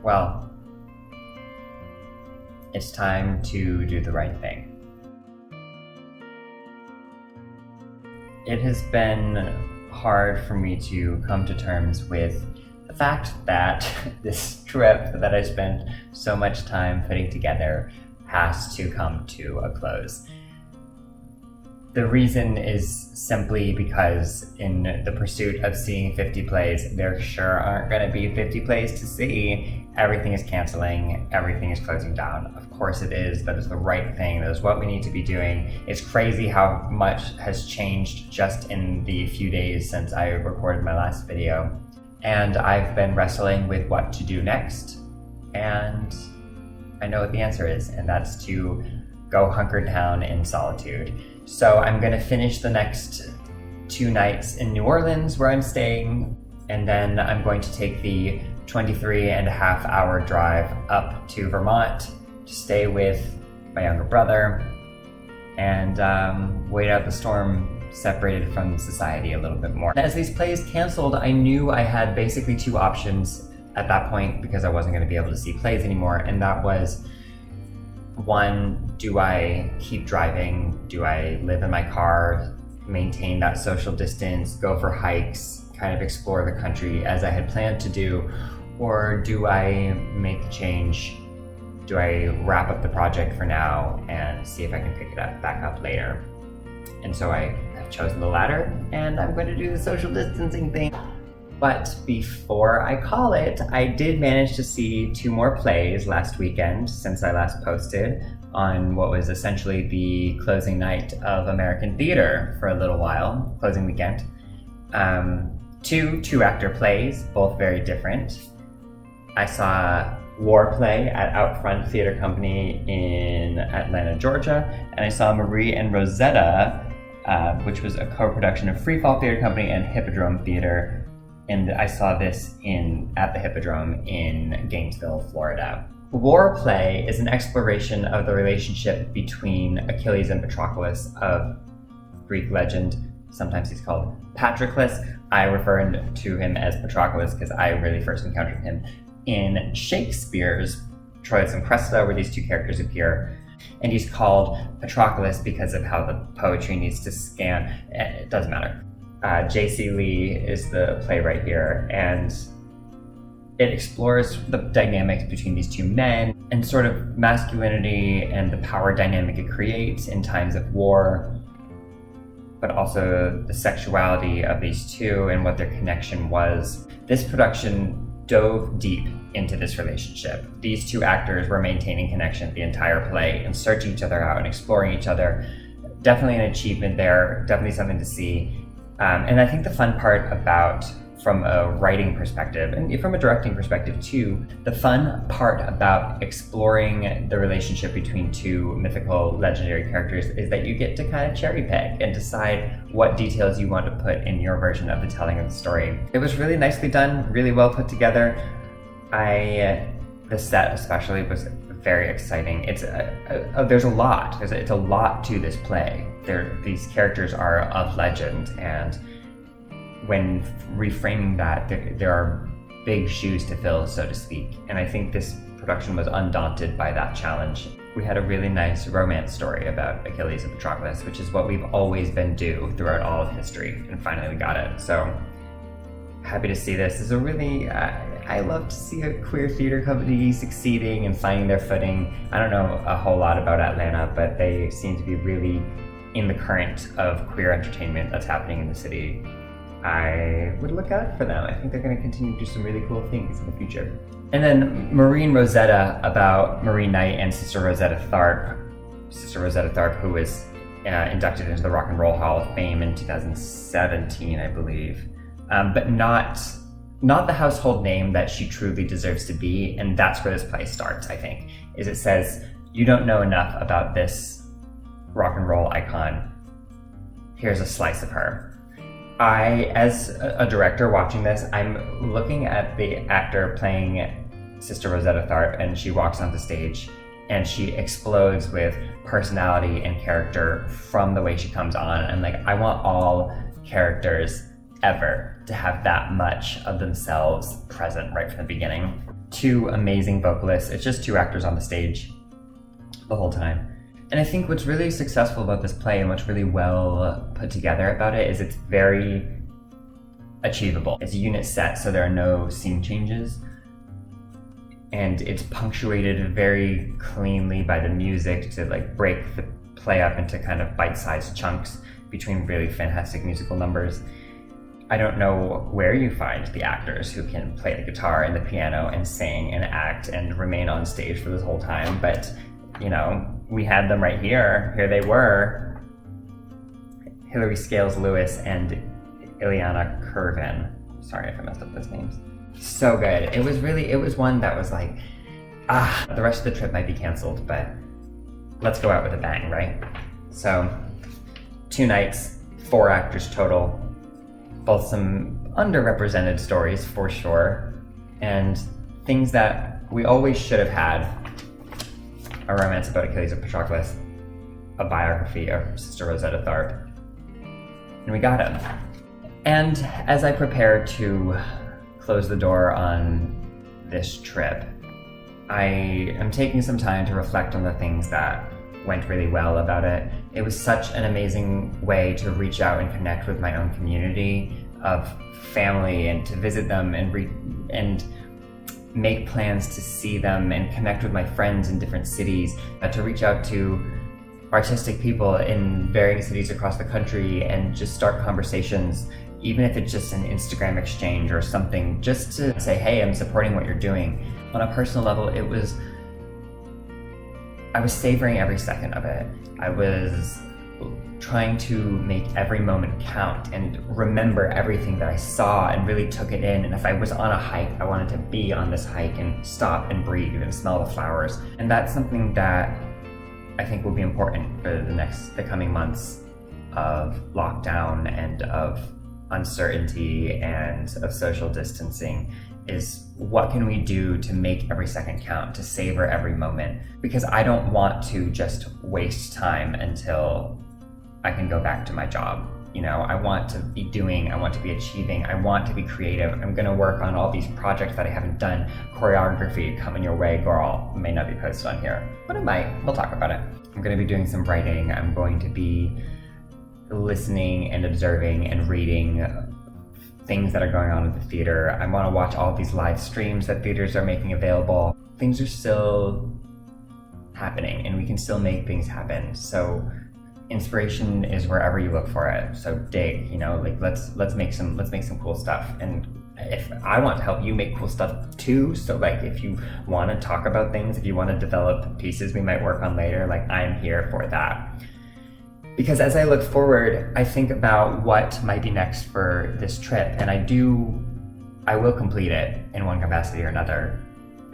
well, it's time to do the right thing. It has been hard for me to come to terms with the fact that this trip that I spent so much time putting together has to come to a close. The reason is simply because in the pursuit of seeing 50 plays, there sure aren't going to be 50 plays to see. Everything is canceling, everything is closing down. Of course it is, that is the right thing, that is what we need to be doing. It's crazy how much has changed just in the few days since I recorded my last video. And I've been wrestling with what to do next. And I know what the answer is, and that's to go hunker down in solitude. So I'm gonna finish the next 2 nights in New Orleans where I'm staying, and then I'm going to take the 23.5-hour drive up to Vermont to stay with my younger brother and wait out the storm, separated from society a little bit more. As these plays canceled, I knew I had basically 2 options at that point because I wasn't gonna be able to see plays anymore, and that was, 1, do I keep driving? Do I live in my car, maintain that social distance, go for hikes, kind of explore the country as I had planned to do? Or do I make the change? Do I wrap up the project for now and see if I can pick it back up later? And so I have chosen the latter, and I'm going to do the social distancing thing. But before I call it, I did manage to see 2 more plays last weekend since I last posted on what was essentially the closing night of American Theater for a little while, closing weekend. 2 2-actor plays, both very different. I saw War Play at Outfront Theater Company in Atlanta, Georgia, and I saw Marie and Rosetta, which was a co-production of Free Fall Theater Company and Hippodrome Theater. And I saw this at the Hippodrome in Gainesville, Florida. War Play is an exploration of the relationship between Achilles and Patroclus of Greek legend. Sometimes he's called Patroclus. I refer to him as Patroclus because I really first encountered him in Shakespeare's Troilus and Cressida, where these 2 characters appear. And he's called Patroclus because of how the poetry needs to scan. It doesn't matter. J.C. Lee is the playwright here, and it explores the dynamics between these 2 men and sort of masculinity and the power dynamic it creates in times of war, but also the sexuality of these 2 and what their connection was. This production dove deep into this relationship. These 2 actors were maintaining connection the entire play and searching each other out and exploring each other. Definitely an achievement there, definitely something to see. And I think the fun part about, from a writing perspective, and from a directing perspective too, the fun part about exploring the relationship between 2 mythical legendary characters is that you get to kind of cherry pick and decide what details you want to put in your version of the telling of the story. It was really nicely done, really well put together. The set especially was very exciting. It's there's a lot. It's a lot to this play. These characters are of legend, and when reframing that, there are big shoes to fill, so to speak. And I think this production was undaunted by that challenge. We had a really nice romance story about Achilles and Patroclus, which is what we've always been due throughout all of history, and finally we got it. So happy to see this. This is a really, I love to see a queer theater company succeeding and finding their footing. I don't know a whole lot about Atlanta, but they seem to be really in the current of queer entertainment that's happening in the city. I would look out for them. I think they're going to continue to do some really cool things in the future. And then Marie and Rosetta, about Marie Knight and Sister Rosetta Tharpe. Sister Rosetta Tharpe, who was inducted into the Rock and Roll Hall of Fame in 2017, I believe. But not the household name that she truly deserves to be, and that's where this play starts, I think, is it says, you don't know enough about this rock and roll icon. Here's a slice of her. As a director watching this, I'm looking at the actor playing Sister Rosetta Tharpe, and she walks onto stage and she explodes with personality and character from the way she comes on. And like, I want all characters ever to have that much of themselves present right from the beginning. two amazing vocalists. It's just two actors on the stage the whole time. And I think what's really successful about this play and what's really well put together about it is it's very achievable. It's a unit set, so there are no scene changes. And it's punctuated very cleanly by the music to like break the play up into kind of bite-sized chunks between really fantastic musical numbers. I don't know where you find the actors who can play the guitar and the piano and sing and act and remain on stage for this whole time, but you know, we had them right here. Here they were. Hilary Scales Lewis and Ileana Curvin. Sorry if I messed up those names. So good. It was one that was like, the rest of the trip might be canceled, but let's go out with a bang, right? So 2 nights, 4 actors total, both some underrepresented stories for sure, and things that we always should have had: a romance about Achilles of Patroclus, a biography of Sister Rosetta Tharpe, and we got him. And as I prepare to close the door on this trip, I am taking some time to reflect on the things that went really well about it. It was such an amazing way to reach out and connect with my own community of family and to visit them and make plans to see them and connect with my friends in different cities, to reach out to artistic people in varying cities across the country and just start conversations, even if it's just an Instagram exchange or something, just to say, hey, I'm supporting what you're doing. On a personal level, I was savoring every second of it. I was trying to make every moment count and remember everything that I saw and really took it in. And if I was on a hike, I wanted to be on this hike and stop and breathe and smell the flowers. And that's something that I think will be important for the coming months of lockdown and of uncertainty and of social distancing, is what can we do to make every second count, to savor every moment? Because I don't want to just waste time until I can go back to my job. You know, I want to be doing, I want to be achieving, I want to be creative. I'm gonna work on all these projects that I haven't done. Choreography coming your way, girl. May not be posted on here, but it might. We'll talk about it. I'm gonna be doing some writing. I'm going to be listening and observing and reading things that are going on at the theater. I want to watch all these live streams that theaters are making available. Things are still happening and we can still make things happen. So inspiration is wherever you look for it. So dig, you know, like let's make some cool stuff. And if I want to help you make cool stuff too, so like if you want to talk about things, if you want to develop pieces we might work on later, like I'm here for that. Because as I look forward, I think about what might be next for this trip, and I will complete it in one capacity or another.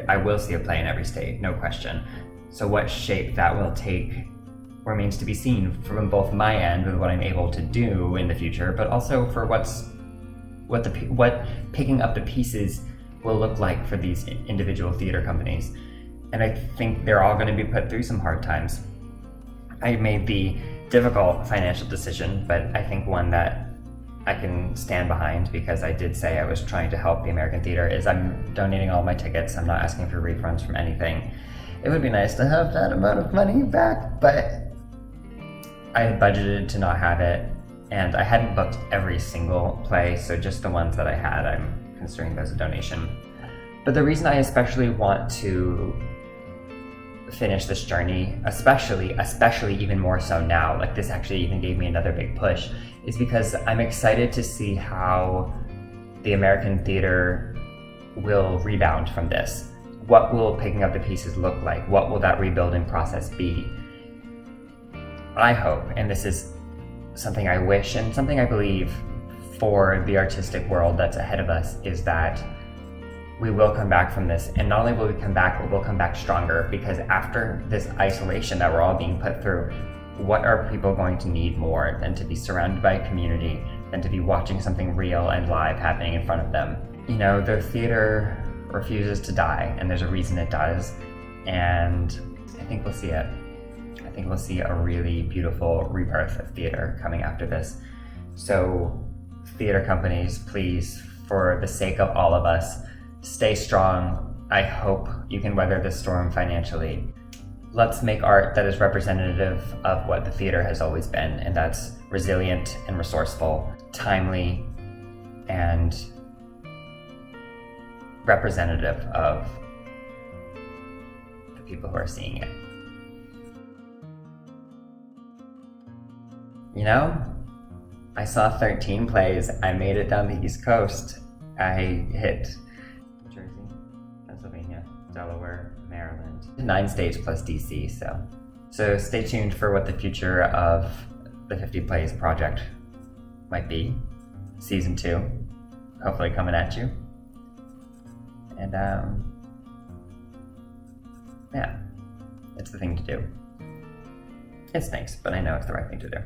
I will see a play in every state, no question. So what shape that will take remains to be seen from both my end with what I'm able to do in the future, but also for what picking up the pieces will look like for these individual theater companies. And I think they're all going to be put through some hard times. I made the difficult financial decision, but I think one that I can stand behind, because I did say I was trying to help the American Theater, is I'm donating all my tickets. I'm not asking for refunds from anything. It would be nice to have that amount of money back, but I had budgeted to not have it, and I hadn't booked every single play, so just the ones that I had, I'm considering those a donation. But the reason I especially want to finish this journey, especially even more so now, like this actually even gave me another big push, is because I'm excited to see how the American theater will rebound from this. What will picking up the pieces look like? What will that rebuilding process be? I hope, and this is something I wish and something I believe for the artistic world that's ahead of us, is that we will come back from this, and not only will we come back, but we'll come back stronger, because after this isolation that we're all being put through, what are people going to need more than to be surrounded by a community, than to be watching something real and live happening in front of them? You know, the theater refuses to die, and there's a reason it does, and I think we'll see it. I think we'll see a really beautiful rebirth of theater coming after this. So theater companies, please, for the sake of all of us, stay strong, I hope you can weather this storm financially. Let's make art that is representative of what the theater has always been, and that's resilient and resourceful, timely, and representative of the people who are seeing it. You know, I saw 13 plays. I made it down the East Coast. I hit New Jersey, Pennsylvania, Delaware, Maryland, 9 states plus DC. So stay tuned for what the future of the 50 Plays project might be. Season 2, hopefully coming at you. And yeah, it's the thing to do. It stinks, but I know it's the right thing to do.